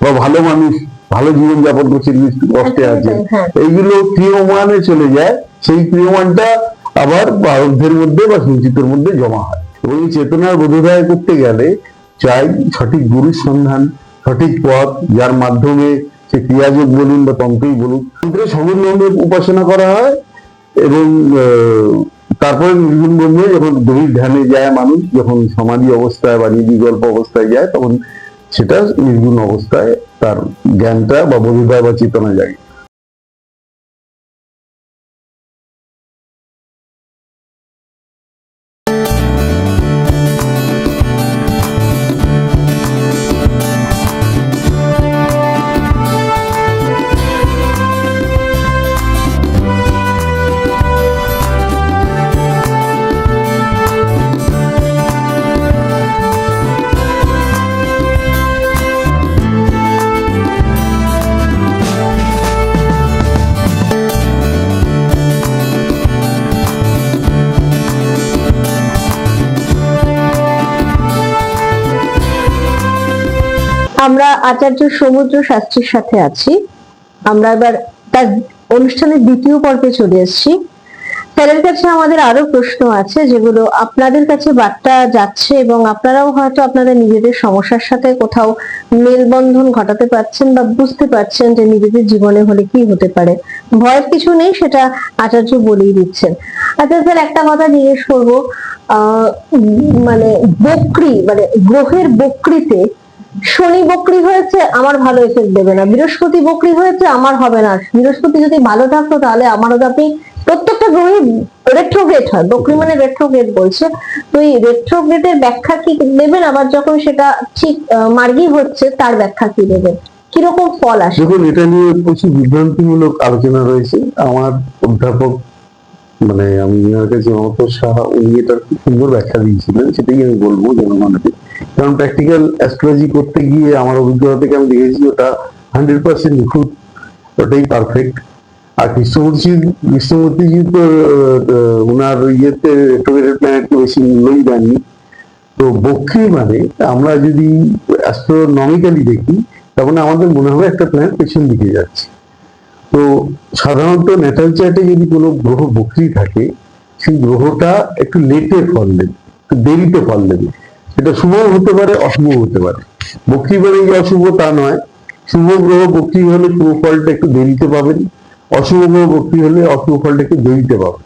বা ভালো মানুষ ভালো জীবনযাপন করছে, মৃত্যু কষ্টে আছে, এইগুলো ক্রিয়মানে চলে যায়। সেই ক্রিয়মানটা আবার প্রারব্ধের মধ্যে বা সঞ্চিতের মধ্যে জমা হয়। এবং এই চেতনার বোধোদয় করতে গেলে চাই সঠিক গুরুর সন্ধান, সঠিক পথ, যার মাধ্যমে সে ক্রিয়াযোগ বলুন বা তন্ত্রই বলুন, তন্ত্রে সগুণ ব্রহ্মের উপাসনা করা হয়। এবং তারপরে নির্গুণ ব্রহ্মে যখন গভীর ধ্যানে যায় মানুষ, যখন সমাধি অবস্থায় বা নির্বিকল্প অবস্থায় যায়, তখন সেটা নির্গুণ অবস্থায় তার জ্ঞানটা বা বোধোদয় বা চেতনা জাগে। আমরা আচার্য সমুদ্র শাস্ত্রীর সাথে আছি। আমরা এবার তার অনুষ্ঠানের দ্বিতীয় পর্বে চলে এসেছি। স্যারের কাছে আমাদের আরো প্রশ্ন আছে, যেগুলো আপনাদের কাছে বার্তা যাচ্ছে এবং আপনারাও হয়তো আপনাদের নিজেদের সমস্যার সাথে কোথাও মেলবন্ধন ঘটাতে পারছেন বা বুঝতে পারছেন যে নিজেদের জীবনে হলে কি হতে পারে। ভয়ের কিছু নেই, সেটা আচার্য বলেই দিচ্ছেন। আচ্ছা স্যার, একটা কথা জিজ্ঞেস করবো, মানে বক্রি, মানে গ্রহের বক্রিতে শনি বক্রি হয়েছে আমার ভালো এফেক্ট দেবে না, বৃহস্পতি বক্রি হয়েছে আমার হবে না, বৃহস্পতি যদি ভালো থাকতো তাহলে আমার, আপনি প্রত্যেকটা গ্রহে রেট্রোগ্রেড হয়, বক্রি মানে রেট্রোগ্রেড বলছে, তো এই রেট্রোগ্রেডের ব্যাখ্যা কি দেবেন? আবার যখন সেটা ঠিক মার্গী হচ্ছে তার ব্যাখ্যা কি দেবেন? কিরকম ফল আসে? দেখুন, এটা নিয়ে প্রচুর বিভ্রান্তিমূলক আলোচনা রয়েছে। আমার অধ্যাপক, মানে আমি ওনার কাছে অমর সাহা, উনি এটার খুব সুন্দর ব্যাখ্যা দিয়েছিলেন, সেটাই আমি বলবো জনগণকে। কারণ প্র্যাকটিক্যাল অ্যাস্ট্রোলজি করতে গিয়ে আমার অভিজ্ঞতা থেকে আমি দেখেছি ওটা 100% নিখুঁত, ওটাই পারফেক্ট। আর কৃষ্ণমূর্তিজি তো ওনার ইয়েতে রেট্রোগ্রেড প্ল্যানেটকে বেশি মূল্যই দেননি। তো বক্রী মানে আমরা যদি অ্যাস্ট্রোনমিক্যালি দেখি, তখন আমাদের মনে হবে একটা প্ল্যানেট পেছন দিকে যাচ্ছে। তো সাধারণত ন্যাটাল চার্টে যদি কোনো গ্রহ বক্রী থাকে, সেই গ্রহটা একটু লেটে ফল দেবে, একটু দেরিতে ফল দেবে। সেটা শুভ হতে পারে, অশুভ হতে পারে। বক্রী মানে যে অশুভ তা নয়। শুভ গ্রহ বক্রী হলে শুভ ফলটা একটু দেরিতে পাবেন, অশুভ গ্রহ বক্রী হলে অশুভ ফলটা একটু দেরিতে পাবেন।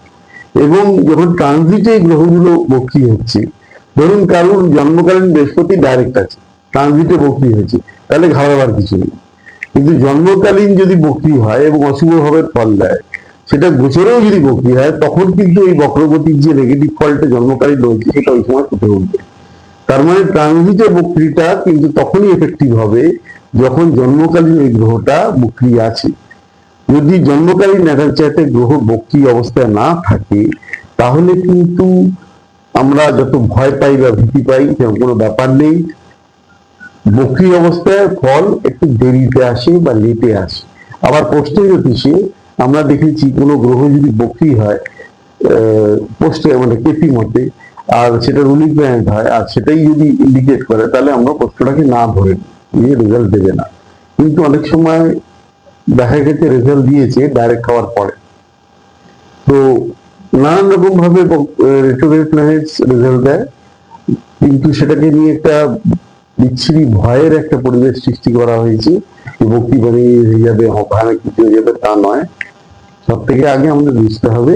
এবং যখন ট্রানজিটে গ্রহগুলো বক্রী হচ্ছে, ধরুন কারুর জন্মকালীন বৃহস্পতি ডাইরেক্ট আছে, ট্রানজিটে বক্রী হয়েছে, তাহলে ঘাবড়াবার কিছু নেই। কিন্তু জন্মকালীন যদি বক্রী হয় এবং অশুভ ভাবে ফল দেয়, সেটা গোচরেও যদি বক্রী হয়, তখন কিন্তু এই বক্রগতির যে নেগেটিভ ফলটা জন্মকালীন রয়েছে সেটা ওই সময় ফুটে উঠবে। তার মানে ট্রানজিটের বক্রীটা কিন্তু তখনই এফেক্টিভ হবে যখন জন্মকালীন এই গ্রহটা বক্রী আছে। যদি জন্মকালীন ন্যাটাল চার্টে গ্রহ বক্রী অবস্থায় না থাকে, তাহলে কিন্তু আমরা যত ভয় পাই বা ভীতি পাই সেরকম কোনো ব্যাপার নেই। বক্রী অবস্থায় ফল একটু দেরিতে আসে বা লেটে আসে। আবার পোস্টে জ্যোতিষে আমরা দেখেছি কোনো গ্রহ যদি বক্রী হয় পোস্টে, মানে কেপি মতে, আর সেটা রুলিং প্ল্যানেট হয়, আর সেটাই যদি ইন্ডিকেট করে, তাহলে আমরা পোস্টটাকে না ধরে নিয়ে রেজাল্ট দেবে না। কিন্তু অনেক সময় দেখা গেছে রেজাল্ট দিয়েছে ডাইরেক্ট হওয়ার পরে। তো নানান রকম ভাবে রেট্রোগ্রেড প্ল্যানেটস রেজাল্ট দেয়, কিন্তু সেটাকে নিয়ে একটা বিচ্ছিরি ভয়ের একটা পরিবেশ সৃষ্টি করা হয়েছে। বক্রী মানে হয়ে যাবে, ভয়ানক কিছু হয়ে যাবে, তা নয়। সব থেকে আগে আমাদের বুঝতে হবে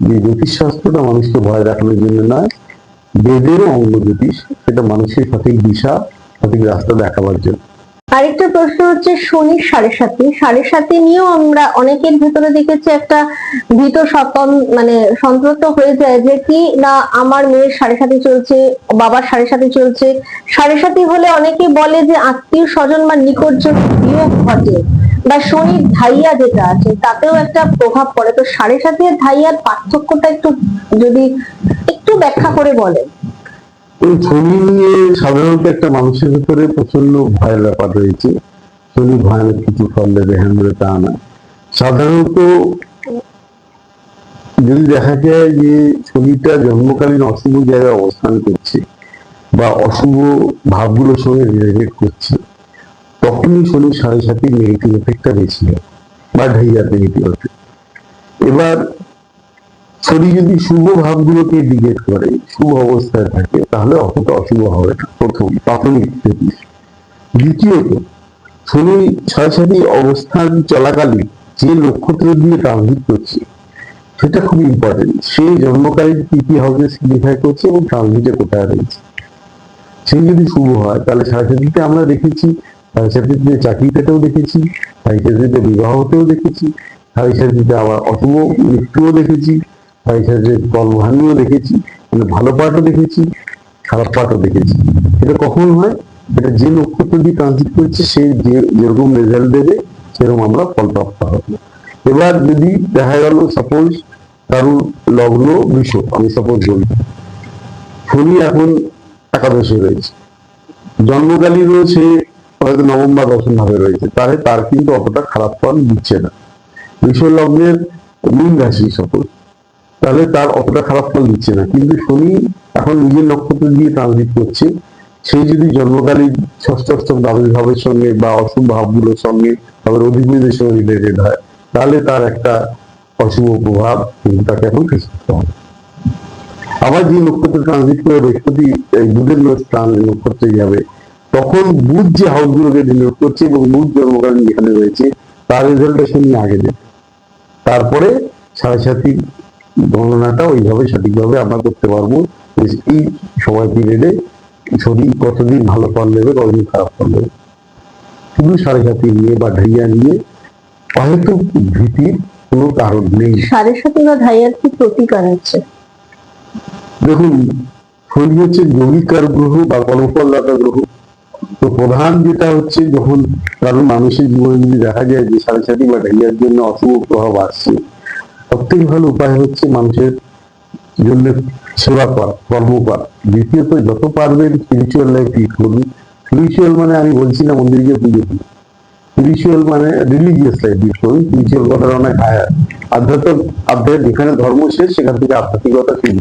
যে জ্যোতিষশাস্ত্রটা মানুষকে ভয় দেখানোর জন্য নয়, বেদেরও অঙ্গ জ্যোতিষ, সেটা মানুষের সঠিক দিশা, সঠিক রাস্তা দেখাবার জন্য। আরেকটা প্রশ্ন হচ্ছে শনির সাড়ে সাথে নিয়েও আমরা অনেকের ভেতরে দেখেছি একটা ভীত স্বপন, মানে সন্ত্রস্ত হয়ে যায় যে কি না আমার মেয়ের সাথে চলছে, বাবার সাথে চলছে। সাথে হলে অনেকে বলে যে আত্মীয় স্বজন বা নিকটজন বিয়োগ ঘটে, বা শনির ধাইয়া যেটা আছে তাতেও একটা প্রভাব পড়ে। তো সাথে আর ধাইয়ার পার্থক্যটা একটু যদি একটু ব্যাখ্যা করে বলেন। শনি নিয়ে সাধারণত একটা মানুষের ভিতরে প্রচন্ড ভয়ের ব্যাপার রয়েছে। শনি ভয়ানক কিছু ফল দেবে হ্যাঁ বলে তা না। সাধারণত যদি দেখা যায় যে শনিটা জন্মকালীন অশুভ জায়গায় অবস্থান করছে বা অশুভ ভাবগুলোর সঙ্গে রিলেটেড করছে, তখনই শনি 7.5 নেগেটিভ এফেক্টটা বেশি হয় বা ঢাইয়ার নেগেটিভ এফেক্ট। এবার শনি যদি শুভ ভাবগুলোকে ডিগেট করে শুভ অবস্থায় থাকে তাহলে অতটা অশুভ হবে না, প্রথম প্রাথমিক স্থিতি। দ্বিতীয়ত, শনি 6.5 অবস্থান চলাকালীন যে নক্ষত্র দিয়ে ট্রানজিট করছে সেটা খুব ইম্পর্টেন্ট। সে জন্মকালীন কি কি হাউসে সিগনিফাই করছে এবং ট্রানজিটে কোথায় রয়েছে। সে যদি শুভ হয় তাহলে 7.5-তে আমরা দেখেছি, 7.5-তে চাকরিতেও দেখেছি, 7.5-তে বিবাহতেও দেখেছি, 7.5-তে আবার অশুভ মৃত্যুও দেখেছি, 7.5-তে কর্মহানিও দেখেছি, মানে ভালো পাঠও দেখেছি, খারাপ পাঠও দেখেছি। এটা কখন হয়? এটা যে নক্ষত্র দিয়ে ট্রানজিট করছে সে যেরকম রেজাল্ট দেবে সেরকম আমরা ফল প্রাপ্ত হবে। এবার যদি দেখা গেল সাপোজ কারণ লগ্ন বৃষ, আমি সাপোজ বলি শনি এখন একাদশে রয়েছে, জন্মকালীনও সে হয়তো নবম বা দশম ভাবে রয়েছে, তাহলে তার কিন্তু অতটা খারাপ ফল দিচ্ছে না। বৃষ লগ্নের মীন রাশি সাপোজ, তাহলে তার অতটা খারাপ ফল দিচ্ছে না। কিন্তু শনি এখন নিজের নক্ষত্র দিয়ে ট্রানজিট করছে, সে যদি জন্মকালীন ষষ্ঠ অষ্টম দ্বাদশ ভাবের সঙ্গে বা অশুভ ভাবগুলোর সঙ্গে আবার অধিপতিদের সঙ্গে রিলেটেড হয়, তাহলে তার একটা অশুভ প্রভাব কিন্তু তাকে এখন ফেস করতে হবে। আবার যে নক্ষত্র ট্রানজিট করে বৃহস্পতি বুধের নক্ষত্রে যাবে, তখন বুধ যে হাউসগুলোকে ডিনোট করছে এবং বুধ জন্মকালীন যেখানে রয়েছে তার রেজাল্টটা শনি আগে দেবে, তারপরে 7.5 গণনাটা ওইভাবে সঠিকভাবে আমরা করতে পারবো এই সময় পিরিয়ডে শনি কতদিন ভালো ফল দেবে কতদিন খারাপ ফল দেবে। শুধু 7.5 নিয়ে বা ঢাইয়া নিয়ে হয়তো ভীতির কোনো কারণ নেই। 7.5 বা ঢাইয়ার কি প্রতিকার আছে? দেখুন, শনি হচ্ছে যোগিকার গ্রহ বা কর্মফলদাতা গ্রহ। তো প্রধান যেটা হচ্ছে যখন কারণ মানুষের জীবনে যদি দেখা যায় যে 7.5 বা ঢাইয়ার জন্য অশুভ প্রভাব আসছে, সব থেকে ভালো উপায় হচ্ছে মানুষের জন্য সেবা করা, কর্ম করা। দ্বিতীয়ত, যত পারবেন স্পিরিচুয়াল লাইফ লিড করুন। স্পিরিচুয়াল মানে আমি বলছি না মন্দিরে পুজো দিন, স্পিরিচুয়াল মানে রিলিজিয়াস লাইফ লিড করুন। স্পিরিচুয়াল কথাটা অনেক হায়ার, আধ্যাত্মিক যেখানে ধর্ম শেষ সেখান থেকে আধ্যাত্মিকতা শুরু।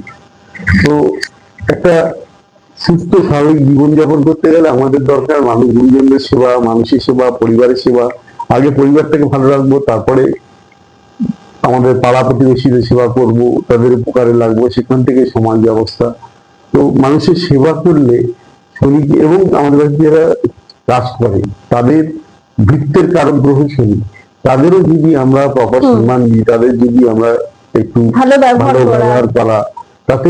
তো একটা সুস্থ স্বাভাবিক জীবনযাপন করতে গেলে আমাদের দরকার মানুষ গুরুজনদের সেবা, মানুষের সেবা, পরিবারের সেবা। আগে পরিবারটাকে ভালো রাখবো, তারপরে আমাদের পাড়া প্রতিবেশীদের সেবা করব, তাদের উপকারে লাগবো, সেখান থেকে সমাজ ব্যবস্থা। তো মানুষের সেবা করলে শনি এবং আমাদের কাছে যারা কাজ করে তাদের বৃত্তের কারণ গ্রহ শনি, তাদেরও যদি আমরা প্রপার সম্মান দিই, তাদের যদি আমরা একটু ভালো ব্যবহার করা, তাতে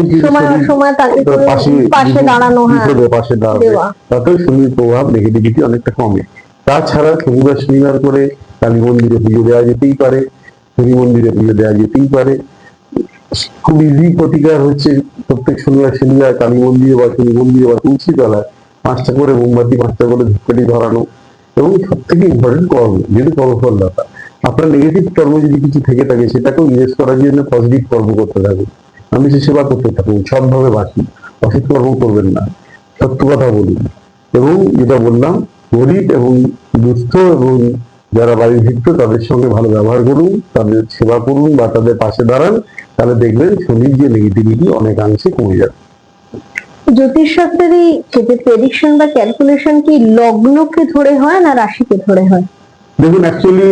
পাশে দাঁড়াবে, তাতেও শনির প্রভাব নেগেটিভিটি অনেকটা কমে। তাছাড়া শনিবার করে কালী মন্দিরে পুজো দেওয়া যেতেই পারে, শনি মন্দিরে পুজো দেওয়া যেতেই পারে। খুব ইজি প্রতিকার হচ্ছে প্রত্যেক শনিবার কালী মন্দিরে বা শনি মন্দিরে বা তুলসী তলায় 5টা করে মোমবাতি, 5টা করে ধূপকাঠি ধরানো। এবং সব থেকে ইম্পর্টেন্ট কর্ম, যেহেতু কর্মফলদাতা, আপনার নেগেটিভ কর্ম যদি কিছু থেকে থাকে সেটাকেও ইরেজ করার জন্য পজিটিভ কর্ম করতে থাকুন, মানুষের সেবা করতে থাকুন, সৎভাবে বাঁচুন, অসৎ কর্ম করবেন না, সত্য কথা বলুন। এবং যেটা বললাম, গরিব এবং দুস্থ এবং যারা বাড়িভিত্ত তাদের সঙ্গে ভালো ব্যবহার করুন, তাদের সেবা করুন বা তাদের পাশে দাঁড়ান, তাহলে দেখবেন শনির যে নেগেটিভিটি অনেকাংশে কমে যাবে। জ্যোতিষশাস্ত্রের এই প্রেডিকশন বা ক্যালকুলেশন কি লগ্নকে ধরে হয় না রাশিকে ধরে হয়? দেখুন, অ্যাকচুয়ালি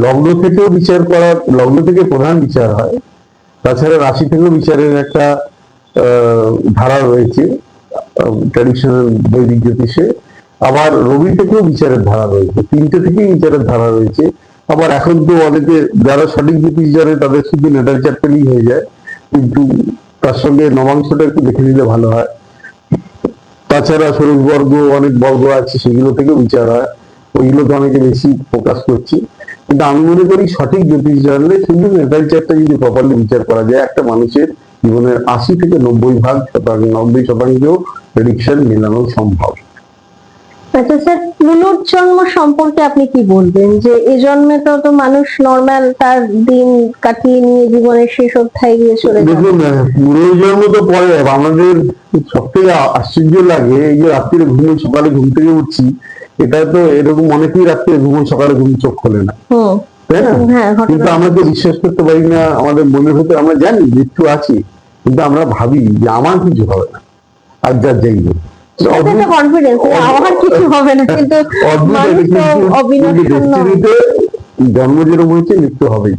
লগ্ন থেকেও বিচার করা, লগ্ন থেকে প্রধান বিচার হয়, তাছাড়া রাশি থেকেও বিচারের একটা ধারা রয়েছে ট্র্যাডিশনাল বৈদিক জ্যোতিষে। আবার রবি থেকেও বিচারের ধারা রয়েছে, 3টে থেকেই বিচারের ধারা রয়েছে। আবার এখন তো অনেকে যারা সঠিক জ্যোতিষ জানে তাদের শুধু নেটাল চ্যাপ্টারই হয়ে যায়, কিন্তু তার সঙ্গে নবাংশটা একটু দেখে নিলে ভালো হয়। তাছাড়া ষোড়শ বর্গ, অনেক বর্গ আছে, সেগুলো থেকেও বিচার হয়, ওইগুলোতে অনেকে বেশি ফোকাস করছে। কিন্তু আমি মনে করি সঠিক জ্যোতিষ জানলে শুধু নেটাল চার্টটা যদি প্রপারলি বিচার করা যায়, একটা মানুষের জীবনের 80 থেকে 90% প্রেডিকশন মেলানো সম্ভব। আচ্ছা স্যার, পুনর্জন্ম সম্পর্কে আপনি কি বলবেন? যে এই জন্মে তো মানুষ নর্মাল তার দিন কাটিয়ে নিয়ে জীবনের শেষ অধ্যায়ে গিয়ে চলে যায়। দেখুন, পুনর্জন্ম তো পরে আমাদের সব থেকে আশ্চর্য লাগে, এই যে রাত্রিরে ঘুমিয়ে সকালে ঘুম থেকে উঠছি, এটা তো এরকম অনেকেই রাত্রিরে ঘুমিয়ে সকালে ঘুম চোখ খোলে না, তাই না? কিন্তু আমরা তো বিশ্বাস করতে পারি না, আমাদের মনের ভেতরে আমরা জানি মৃত্যু আছে, কিন্তু আমরা ভাবি যে আমার কিছু হবে না, আর যার যাই হোক। কনফিডেন্স আমার কিছু হবে না, কিন্তু মানুষ তো অবিনশ্বর নয়। জন্ম যেরকম হয়েছে মৃত্যু হবেই।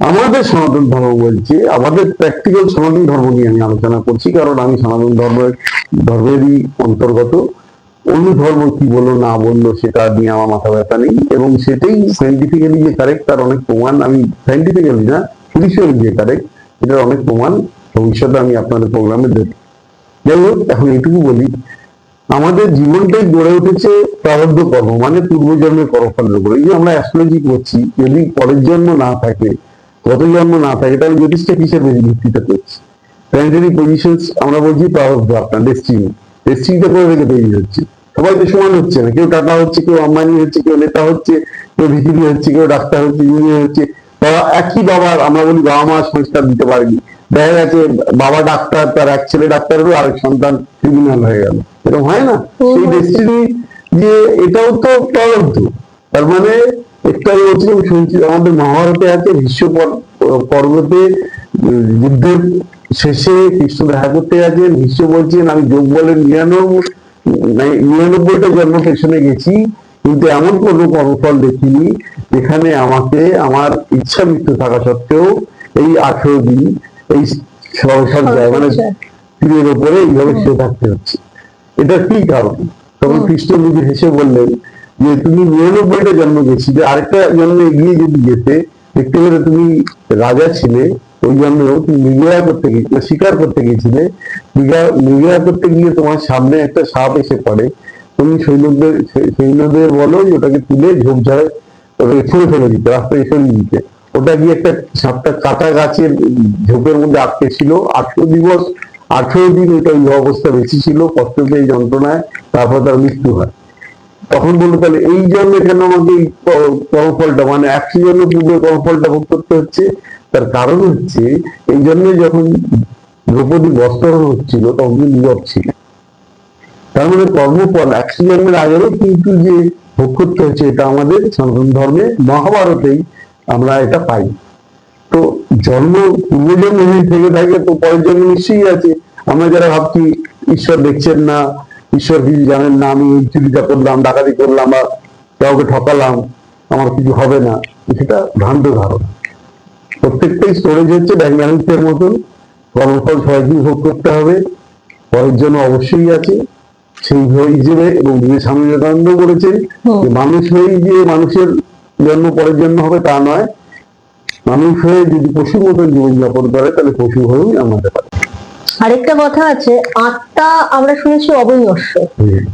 আমাদের সনাতন ধর্ম বলছে, আমাদের প্র্যাকটিক্যাল সনাতন ধর্ম নিয়ে আমি আলোচনা করছি, কারণ আমি সনাতন ধর্মেরই অন্তর্গত। অন্য ধর্ম কি বললো না বললো সেটা নিয়ে আমার মাথা ব্যথা নেই, এবং সেটাই সাইন্টিফিক্যালি যে কারেক্ট তার অনেক প্রমাণ, আমি সাইন্টিফিক্যালি না স্পিরিচুয়ালি যে কারেক্ট এটার অনেক প্রমাণ ভবিষ্যতে আমি আপনাদের প্রোগ্রামে দেব। যাই হোক, এখন এইটুকু বলি, আমাদের জীবনটাই গড়ে উঠেছে প্রারব্ধ কর্ম, মানে পূর্বজন্মের কর্মফলের উপরে। এই যে আমরা অ্যাস্ট্রোলজি করছি, যদি পরের জন্ম না থাকে, গত জন্ম না থাকে, তাহলে জ্যোতিষটা কিসের ভিত্তিতে করছি? প্ল্যানেটারি পজিশনস আমরা বলছি প্রারব্ধ, আপনার ডেস্টিনি। ডেস্টিনিটা করে রেখে তৈরি হচ্ছে। সবাই তো সমান হচ্ছে না, কেউ টাটা হচ্ছে, কেউ আম্বানি হচ্ছে, কেউ নেতা হচ্ছে, কেউ ভিখিরি হচ্ছে, কেউ ডাক্তার হচ্ছে, ইঞ্জিনিয়ার হচ্ছে। তারা একই বাবার, আমরা বলি বাবা মা সংস্কার দিতে পারেনি, দেখা গেছে বাবা ডাক্তার, তার এক ছেলে ডাক্তার হলো, আরেক সন্তান ক্রিমিনাল হয়ে গেল। এরকম হয় না? সেই ডেস্টিনি যে এটাও তো প্রারব্ধ। তার মানে একটা বলছি, আমি শুনছি আমাদের মহাভারতে আছে, ভীষ্ম পর্বতে যুদ্ধের শেষে কৃষ্ণ দেখা করতে গেছেন, ভীষ্ম বলছেন আমি যোগ বলের 99টা জন্ম পেছনে গেছি, কিন্তু এমন কোনো কর্মফল দেখিনি যেখানে আমাকে আমার ইচ্ছা মৃত্যু থাকা সত্ত্বেও এই 18 দিন এই সজ্জায় মানে তীরের উপরে এইভাবে শুয়ে থাকতে হচ্ছে। এটা কি কারণ? তখন কৃষ্ণ নিজে হেসে বললেন যে তুমি 99টা জন্ম গেছিলে, আরেকটা জন্মে এগিয়ে যদি যেতে, দেখতে পেলে তুমি রাজা ছিলে, ওই জন্মেও তুমি মৃগয়া করতে গিয়েছিলে, শিকার করতে গিয়েছিলে, মৃগয়া করতে গিয়ে তোমার সামনে একটা সাপ এসে পড়ে, তুমি সৈন্যদের বলো যে ওটাকে তুলে ঝোপঝাড়ে ওটাকে ছুঁড়ে ফেলে দিতে, রাস্তায় সরিয়ে দিতে। ওটা গিয়ে একটা সাপটা কাটা গাছের ঝোপের মধ্যে আটকে ছিল 18 দিন ওটা ওই অবস্থা বেশি ছিল, কষ্ট পেয়ে যন্ত্রণায়, তারপর তার মৃত্যু হয়। তখন বললো তাহলে এই জন্মে কেন আমাকে এই কর্মফলটা, মানে 100 জন্ম পূর্বে কর্মফলটা ভোগ করতে হচ্ছে? তার কারণ হচ্ছে এই জন্মে যখন দ্রৌপদী বস্ত্রহরণ হচ্ছিল তখন নীরব ছিল। তার মানে কর্মফল 100 জন্মের আগেও কিন্তু যে ভোগ করতে হচ্ছে, এটা আমাদের সনাতন ধর্মে মহাভারতেই আমরা এটা পাই। তো জন্ম পূর্বজন্ম যদি থেকে থাকে তো পরের জন্ম নিশ্চয়ই আছে। আমরা যারা ভাবছি ঈশ্বর দেখছেন না, ঈশ্বর কিছু জানেন না, আমি চুরিটা করলাম, ডাকাতি করলাম বা কাউকে ঠকালাম, আমার কিছু হবে না, সেটা ভ্রান্ত ধারণা। প্রত্যেকটাই স্টোরেজ হচ্ছে ব্যাংক ব্যালেন্সের মতন, কর্মফল সবাইকেই ভোগ করতে হবে, পরের জন্য অবশ্যই আছে। সেই হিসেবে এবং স্বামী বিবেকানন্দ বলেছেন যে মানুষ হয়েই যে মানুষের জন্ম পরের জন্য হবে তা নয়, মানুষ হয়ে যদি পশুর মতন জীবনযাপন করে তাহলে পশু হয়েও আমাদের পারে। আরেকটা কথা আছে, আত্মা আমরা শুনেছি অবিনশ্বর,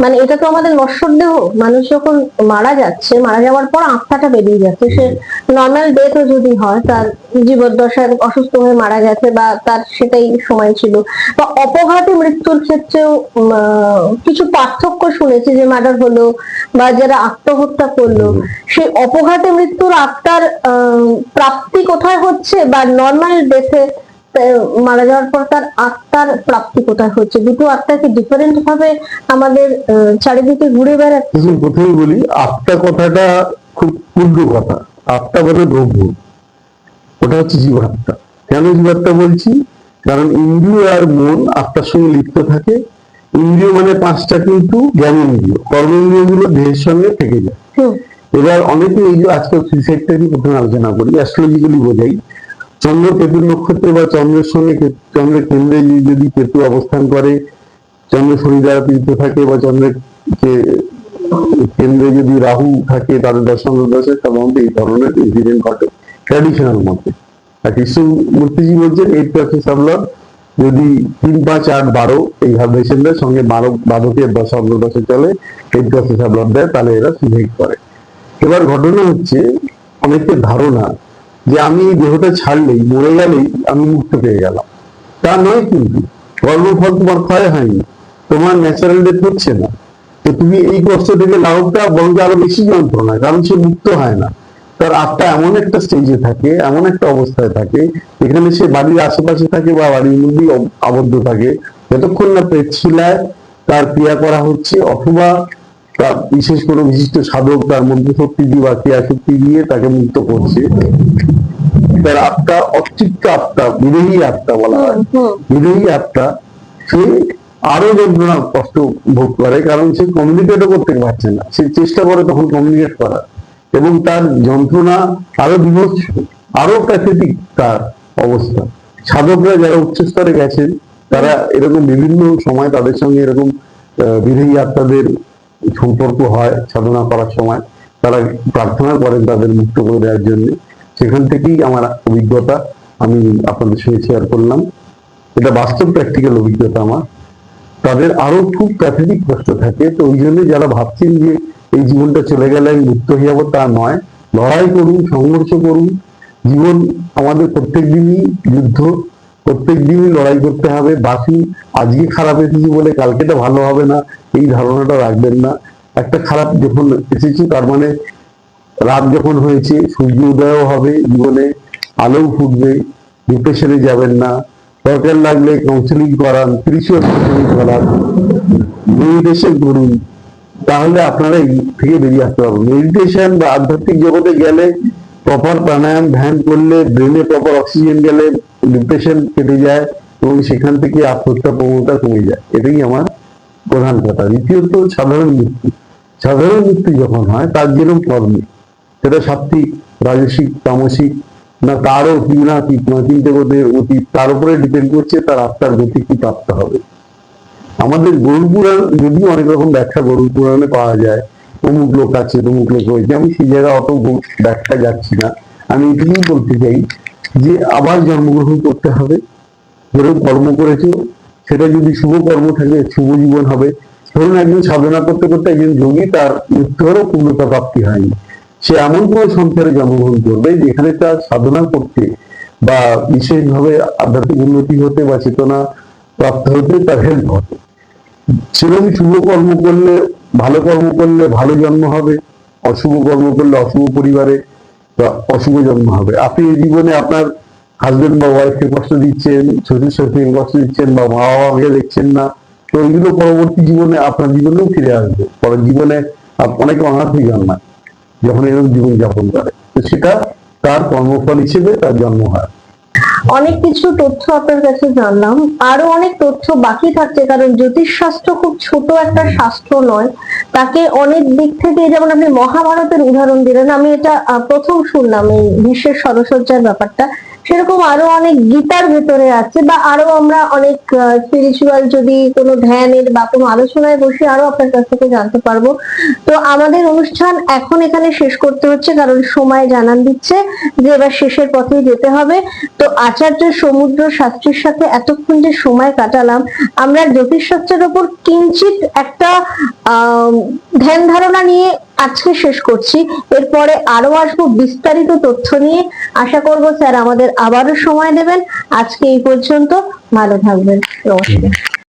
মানে এটা তো আমাদের নশ্বর দেহ। মানুষ যখন মারা যাচ্ছে, মারা যাওয়ার পর আত্মাটা বেরিয়ে যাচ্ছে, সে নর্মাল ডেথও যদি হয়, তার জীবদ্দশায় অসুস্থ হয়ে মারা গেছে বা তার সেটাই সময় ছিল, বা অপঘাতে মৃত্যুর ক্ষেত্রেও কিছু পার্থক্য শুনেছি, যে মার্ডার হলো বা যারা আত্মহত্যা করলো, সেই অপঘাতে মৃত্যুর আত্মার প্রাপ্তি কোথায় হচ্ছে, বা নর্মাল ডেথে মারা যাওয়ার পর তার আত্মার প্রাপ্তি কোথায় হচ্ছে? দুটো আত্মাকে ডিফারেন্ট ভাবে আমাদের চারিদিকে ঘুরে বেড়াচ্ছে। প্রথমে বলি, আত্মা কথাটা খুব ক্ষুদ্র কথা। আত্মা বলে দ্রব্য, ওটা হচ্ছে জীবাত্মা। কেন জীবাত্মা বলছি? কারণ ইন্দ্রিয় আর মন আত্মার সঙ্গে লিপ্ত থাকে। ইন্দ্রিয় মানে 5টা, কিন্তু জ্ঞানেন্দ্রিয়, কর্মেন্দ্রিয় গুলো দেহের সঙ্গে থেকে যায়। এবার অনেকে এই যে আজকাল সুইসাইডটা নিয়ে প্রথমে আলোচনা করি, অ্যাস্ট্রোলজিক্যালি বোঝাই। চন্দ্র কেতু নক্ষত্রে বা চন্দ্রের সঙ্গে চন্দ্রের কেন্দ্রে যদি কেতু অবস্থান করে, চন্দ্র শনি দ্বারা পীড়িত থাকে, বা চন্দ্রের কেন্দ্রে যদি রাহু থাকে, তাদের দশায় সাধারণত এই ধরনের ইনসিডেন্ট ঘটে ট্র্যাডিশনাল মতে। আর কৃষ্ণমূর্তিজি বলছেন 8 ক্লাসেস অফ লর্ড, যদি 3, 5, 8, 12 এই ভাইব্রেশনদের সঙ্গে বাধকের দশা অগ্রদশে চলে, 8 ক্লাসেস অফ লর্ড দেয়, তাহলে এরা সুইসাইড করে। এবার ঘটনা হচ্ছে অনেকের ধারণা যে আমি এই দেহটা ছাড়লেই, মরে গেলেই আমি মুক্ত পেয়ে গেলাম। তা নয়, কিন্তু কর্মফল তোমার ক্ষয় হয়নি, তোমার ন্যাচারাল ডেথ হচ্ছে না। তো তুমি এই কষ্ট থেকে লাভটা বরং আরো বেশি যন্ত্রণা, কারণ সে মুক্ত হয় না। তার আত্মা এমন একটা স্টেজে থাকে, এমন একটা অবস্থায় থাকে, এখানে সে বাড়ির আশেপাশে থাকে বা বাড়ির মধ্যেই আবদ্ধ থাকে, যতক্ষণ না পেটশিলায় তার ক্রিয়া করা হচ্ছে, অথবা তার বিশেষ কোনো বিশিষ্ট সাধক তার মন্ত্র শক্তি দিয়ে বা ক্রিয়া শক্তি দিয়ে তাকে মুক্ত করছে। তার আত্মা অতৃপ্ত আত্মা, বিদেহী আত্মা বলা হয়। বিদেহী আত্মা সে আরো যন্ত্রণা কষ্ট ভোগ করে, কারণ সে কমিউনিকেটও করতে পারছে না। সে চেষ্টা করে তখন কমিউনিকেট করার, এবং তার যন্ত্রণা আরো বিভৎস, আরো প্যাথেটিক তার অবস্থা। সাধকরা যারা উচ্চ স্তরে গেছেন, তারা এরকম বিভিন্ন সময় তাদের সঙ্গে এরকম বিদেহী আত্মাদের সম্পর্ক হয় সাধনা করার সময়। তারা প্রার্থনা করেন তাদের মুক্ত করে দেওয়ার জন্য। সেখান থেকেই আমার অভিজ্ঞতা আমি আপনাদের সঙ্গে শেয়ার করলাম। এটা বাস্তব প্র্যাকটিক্যাল অভিজ্ঞতা আমার। তাদের আরো খুব প্যাথেটিক কষ্ট থাকে। তো ওই জন্য যারা ভাবছেন যে এই জীবনটা চলে গেলে আমি মুক্ত হয়ে যাবো, তা নয়। লড়াই করুন, সংঘর্ষ করুন। জীবন আমাদের প্রত্যেক দিনই যুদ্ধ, প্রত্যেক দিনই লড়াই করতে হবে। বাকি আজকে খারাপ এসেছি বলে কালকেটা ভালো হবে না, এই ধারণাটা রাখবেন না। একটা খারাপ যখন এসেছি, তার মানে রাত যখন হয়েছে সূর্য উদয়ও হবে, জীবনে আলোও ফুটবে। ডিপ্রেশনে যাবেন না। দরকার লাগলে কাউন্সিলিং করান, স্পিরিচুয়াল কাউন্সিলিং করান, মেডিটেশন করুন, তাহলে আপনারা এই থেকে বেরিয়ে আসতে পারবেন। মেডিটেশন বা আধ্যাত্মিক জগতে গেলে, প্রপার প্রাণায়াম ধ্যান করলে, ব্রেনে প্রপার অক্সিজেন গেলে ডিপ্রেশন কেটে যায় এবং সেখান থেকে আত্মহত্যা প্রবণতা কমে যায়। এটাই আমার প্রধান কথা। দ্বিতীয়ত, সাধারণ মৃত্যু। সাধারণ মৃত্যু যখন হয়, তার যেরকম কর্ম, সেটা সাত্বিক, রাজসিক, তামসিক না তারও কি না কি তিনটে গতির অতীত, তার উপরে ডিপেন্ড করছে তার আত্মার গতি কি প্রাপ্ত হবে। আমাদের গরুড় পুরাণ যদিও অনেক রকম ব্যাখ্যা গরুড় পুরাণে পাওয়া যায়, অমুক লোক আছে, তমুক লোক হয়েছে, আমি সেই জায়গায় অত ব্যাখ্যা যাচ্ছি না। আমি এটুকুই বলতে চাই যে আবার জন্মগ্রহণ করতে হবে। যেরকম কর্ম করেছো সেটা যদি শুভ কর্ম থাকে, শুভ জীবন হবে। ধরুন একজন সাধনা করতে করতে একজন যোগী, তার মৃত্যু হলেও পূর্ণতা প্রাপ্তি হয়নি, সে এমন কোনো সংসারে জন্মগ্রহণ করবে যেখানে তার সাধনা করতে বা বিশেষভাবে আধ্যাত্মিক উন্নতি হতে বা চেতনা প্রাপ্ত হতে তার হেল্প হবে। সেরকম শুভ কর্ম করলে, ভালো কর্ম করলে ভালো জন্ম হবে, অশুভ কর্ম করলে অশুভ পরিবারে বা অশুভ জন্ম হবে। আপনি এই জীবনে আপনার হাজবেন্ড বা ওয়াইফকে কষ্ট দিচ্ছেন, শ্বশুর শাশুড়িকে কষ্ট দিচ্ছেন, বা মা বাবাকে দেখছেন না, তো ওইগুলো পরবর্তী জীবনে আপনার জীবনেও ফিরে আসবে। পরের জীবনে অনেকে অনাথই জন্মায় যখন এরকম জীবন যাপন করে, তো সেটা তার কর্মফল হিসেবে তার জন্ম হয়। অনেক কিছু তথ্য আপনার কাছে জানলাম, আরো অনেক তথ্য বাকি থাকছে, কারণ জ্যোতিষ শাস্ত্র খুব ছোট একটা শাস্ত্র নয়। তাকে অনেক দিক থেকে, যেমন আপনি মহাভারতের উদাহরণ দিলেন, আমি এটা প্রথম শুনলাম এই বিশ্বের সরসজ্জার ব্যাপারটা। সেরকম আরো অনেক গীতার ভেতরে আছে, বা আরো আমরা অনেক স্পিরিচুয়াল যদি কোনো ধ্যানের বা কোনো আলোচনায় বসে আরো আপনার কাছ থেকে জানতে পারবো। তো আমাদের অনুষ্ঠান এখন এখানে শেষ করতে হচ্ছে, কারণ সময় জানান দিচ্ছে যে এবার শেষের পথে যেতে হবে। তো আচার্য সমুদ্র শাস্ত্রীর সাথে এতক্ষণ যে সময় কাটালাম, আমরা জ্যোতিষশাস্ত্রের উপর কিঞ্চিত একটা ধ্যান ধারণা নিয়ে আজকে শেষ করছি। এরপরে আরো আসবো বিস্তারিত তথ্য নিয়ে। আশা করবো স্যার আমাদের আবারও সময় দেবেন। আজকে এই পর্যন্ত, ভালো থাকবেন, নমস্কার।